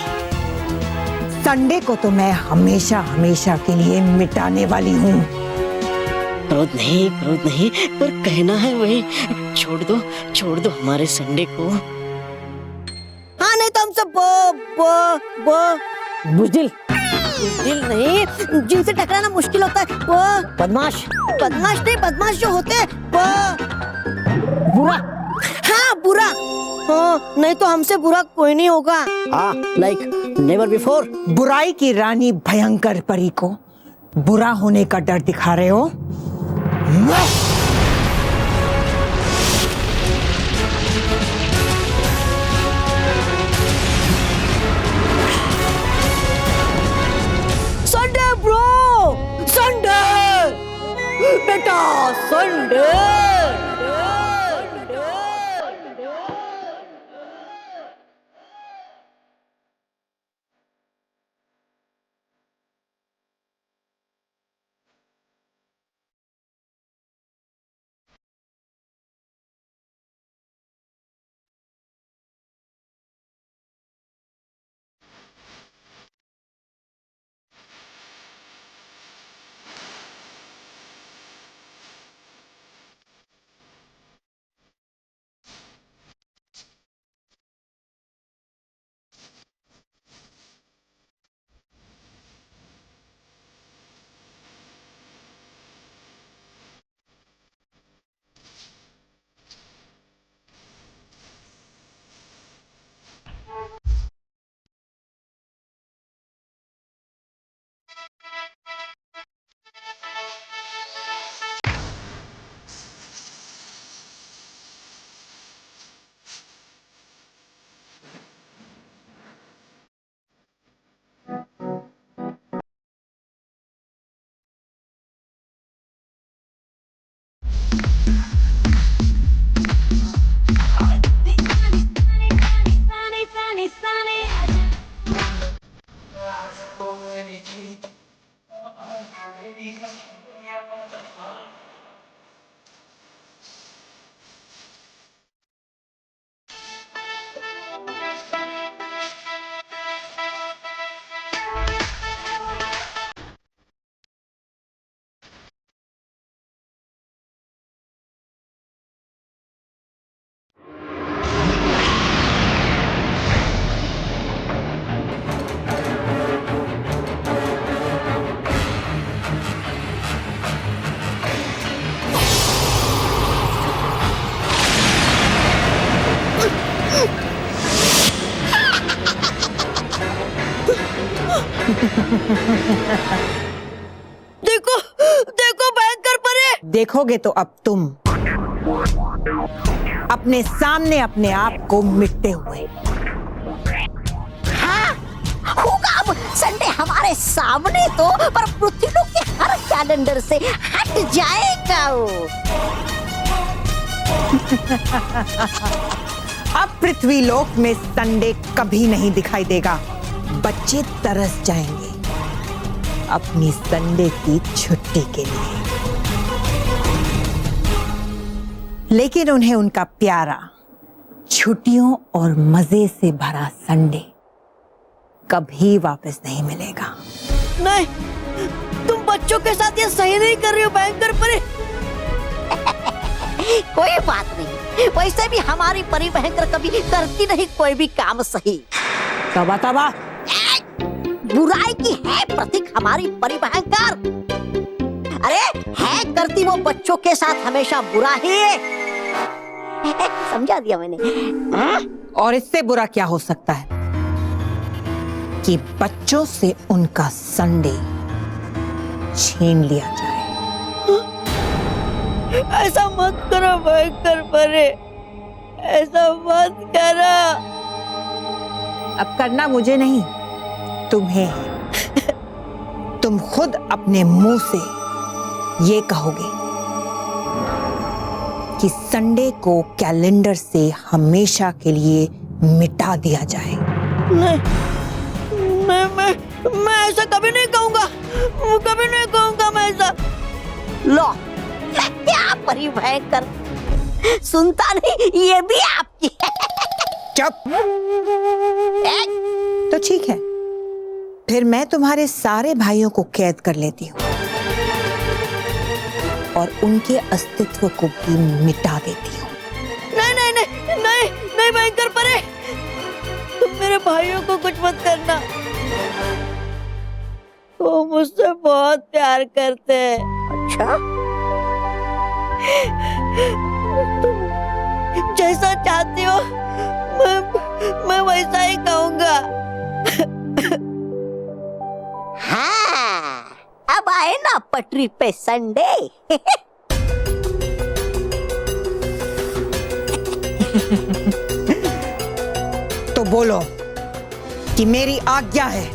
संडे को तो मैं हमेशा हमेशा के लिए मिटाने वाली हूँ। क्रोध नहीं पर कहना है वही, छोड़ दो हमारे संडे को। हाँ नहीं तो हम सब बुज़दिल नहीं, जिनसे टकराना मुश्किल होता है वो बदमाश नहीं, जो होते हैं वो बुरा। हाँ बुरा, हाँ नहीं तो हमसे बुरा कोई नहीं होगा। हाँ लाइक नेवर बिफोर। बुराई की रानी भयंकर परी को बुरा होने का डर दिखा रहे हो? संडे ब्रो, संडे बेटा, संडे। देखो देखो भयंकर परी। देखोगे तो अब तुम अपने सामने अपने आप को मिटते हुए। हाँ, होगा अब संडे हमारे सामने तो, पर पृथ्वीलोक के हर कैलेंडर से हट जाएगा वो। अब पृथ्वीलोक में संडे कभी नहीं दिखाई देगा। बच्चे तरस जाएंगे अपनी संडे की छुट्टी के लिए, लेकिन उन्हें उनका प्यारा छुट्टियों और मजे से भरा संडे कभी वापस नहीं मिलेगा। नहीं, तुम बच्चों के साथ ये सही नहीं कर रही हो भयंकर परी। कोई बात नहीं, वैसे भी हमारी परी भयंकर कभी करती नहीं कोई भी काम सही। तबा तबा, बुराई की है प्रतीक हमारी परी भयंकर। अरे है करती वो बच्चों के साथ हमेशा बुरा ही। समझा दिया मैंने। और इससे बुरा क्या हो सकता है कि बच्चों से उनका संडे छीन लिया जाए। ऐसा मत करो भयंकर परी, ऐसा मत करो। अब करना मुझे नहीं, तुम्हें है। तुम खुद अपने मुंह से ये कहोगे कि संडे को कैलेंडर से हमेशा के लिए मिटा दिया जाए। नहीं, मैं ऐसा कभी नहीं कहूंगा, कभी नहीं कहूंगा मैं ऐसा। लो क्या परी भयंकर, सुनता नहीं ये भी आपकी। चुप। तो ठीक है, फिर मैं तुम्हारे सारे भाइयों को कैद कर लेती हूँ और उनके अस्तित्व को भी मिटा देती हूँ। नहीं नहीं नहीं नहीं नहीं भयंकर परी, तुम मेरे भाइयों को कुछ मत करना। वो मुझसे बहुत प्यार करते हैं। अच्छा, तुम जैसा चाहती हो मैं वैसा ही कहूँगा। हाँ, अब आए ना पटरी पे संडे। तो बोलो कि मेरी आज्ञा है,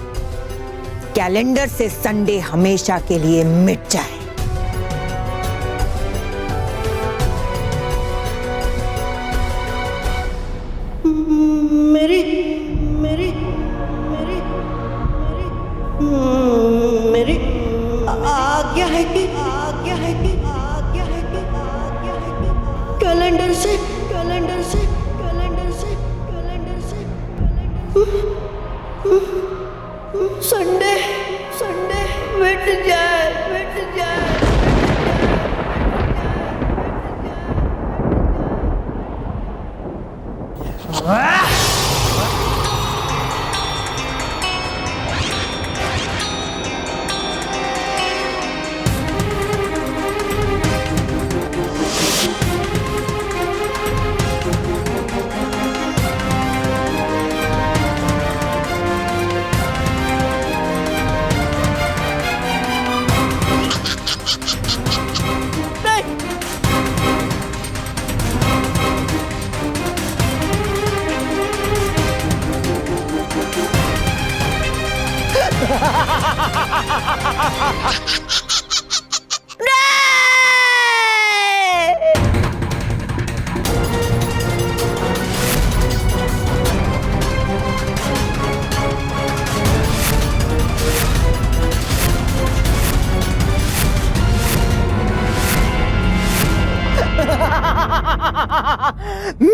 कैलेंडर से संडे हमेशा के लिए मिट जाए। मेरी मेरी मेरी मेरी आज्ञा है कि कैलेंडर से संडे मिट जाए।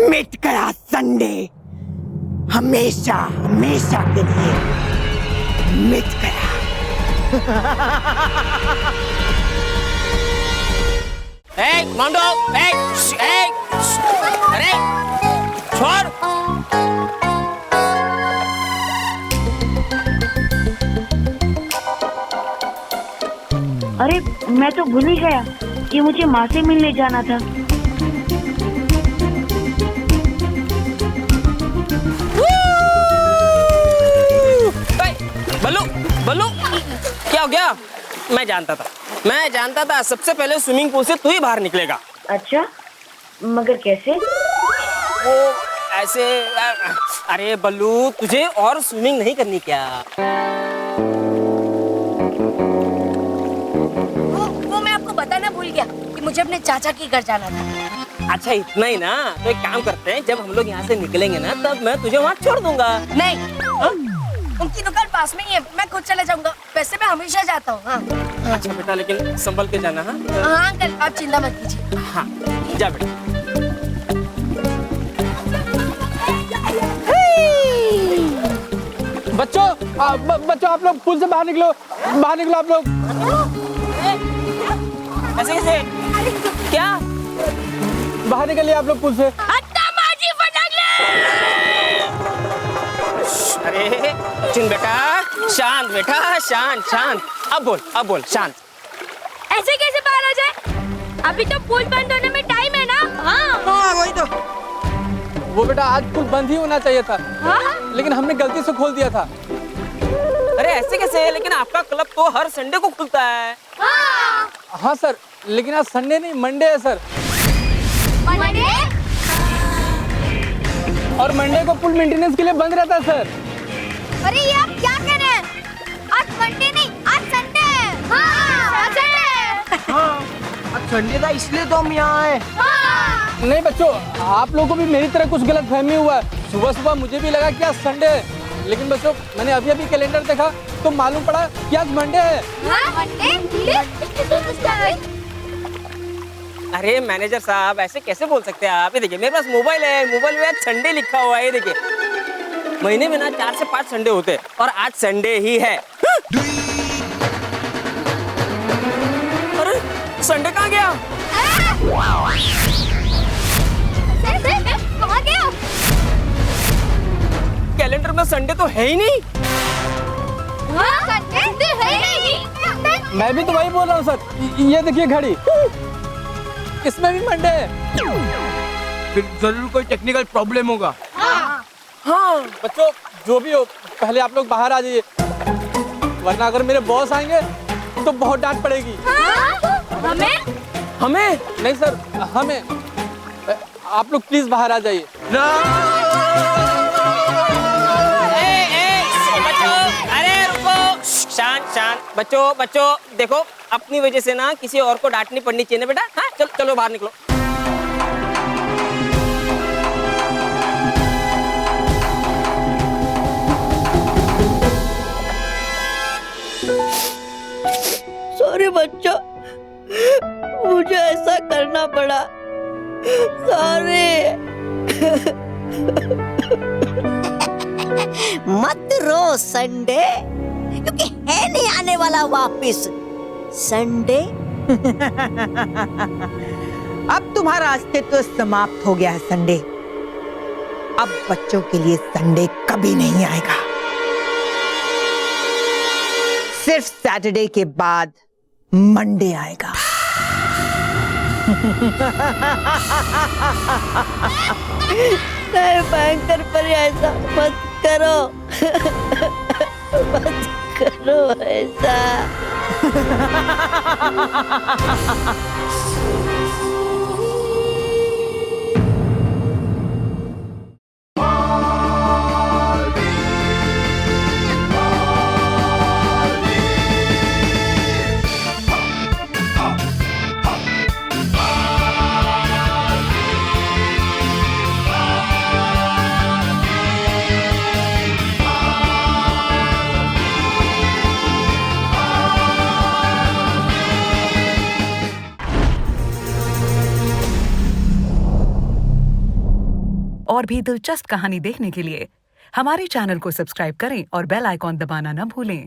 मिट गया संडे, हमेशा के लिए मिट गया। मोंडो, अरे छोड़। अरे मैं तो भूल ही गया कि मुझे माँ से मिलने जाना था। बल्लू गया, मैं जानता था सबसे पहले स्विमिंग पूल से तू ही बाहर निकलेगा। अच्छा, मगर कैसे? वो ऐसे, अरे बल्लू तुझे और स्विमिंग नहीं करनी क्या? वो मैं आपको बताना भूल गया कि मुझे अपने चाचा के घर जाना था। अच्छा इतना ही ना, तो एक काम करते हैं, जब हम लोग यहाँ से निकलेंगे ना तब मैं तुझे वहाँ छोड़ दूंगा। नहीं, उनकी दुकान पास में ही है, मैं खुद चले जाऊंगा। वैसे मैं हमेशा जाता हूँ। हाँ। अच्छा बेटा, लेकिन संभल के जाना। हाँ अंकल, आप चिंता मत कीजिए। हाँ जा बेटा। बच्चों आप लोग पुल से बाहर निकलो आप लोग। ऐसे कैसे? क्या? बाहर निकलिए आप लोग पुल से। अरे चुन बेटा, शांत बेटा, शांत। अब बोल शांत। ऐसे कैसे बाहर आ जाए? अभी तो पुल बंद होने में टाइम है ना। हाँ वही तो। वो बेटा आज पुल बंद ही होना चाहिए था। लेकिन हमने गलती से खोल दिया था। अरे ऐसे कैसे? लेकिन आपका क्लब तो हर संडे को खुलता है। हाँ सर, लेकिन आज संडे नहीं मंडे है सर। मंडे? और मंडे को पुल मेंटेनेंस के लिए बंद रहता है सर। अरे ये आप क्या कह रहे हैं? आज मंडे नहीं, आज संडे है। हाँ, आज संडे था इसलिए तो हम यहाँ आए। नहीं बच्चों, आप लोगों को भी मेरी तरह कुछ गलत फहमी हुआ है। सुबह मुझे भी लगा कि आज संडे है, लेकिन बच्चों मैंने अभी कैलेंडर देखा तो मालूम पड़ा कि आज मंडे है। अरे मैनेजर साहब, ऐसे कैसे बोल सकते हैं आप? ये देखिए मेरे पास मोबाइल है, मोबाइल में आज संडे लिखा हुआ है। ये देखिए, महीने में ना 4 से 5 संडे होते हैं और आज संडे ही है। अरे संडे कहाँ गया? कहाँ गया? कैलेंडर में संडे तो है ही नहीं। संडे है नहीं। मैं भी तो वही बोल रहा हूँ सर। ये देखिए घड़ी, इसमें भी मंडे है। फिर जरूर कोई टेक्निकल प्रॉब्लम होगा। हाँ बच्चों, जो भी हो पहले आप लोग बाहर आ जाइए, वरना अगर मेरे बॉस आएंगे तो बहुत डांट पड़ेगी। हमें नहीं सर, हमें। आप लोग प्लीज बाहर आ जाइए। अरे रुको, शांत। बच्चों देखो, अपनी वजह से ना किसी और को डांटनी पड़नी चाहिए ना बेटा। हाँ चलो बाहर निकलो। सॉरी बच्चों, मुझे ऐसा करना पड़ा। सॉरी। मत रो संडे, क्योंकि है नहीं आने वाला वापस संडे। अब तुम्हारा अस्तित्व समाप्त हो गया है संडे। अब बच्चों के लिए संडे कभी नहीं आएगा। सिर्फ सैटरडे के बाद मंडे आएगा। नहीं भयंकर पर ऐसा मत करो। मत करो ऐसा। और भी दिलचस्प कहानी देखने के लिए हमारे चैनल को सब्सक्राइब करें और बेल आइकॉन दबाना न भूलें।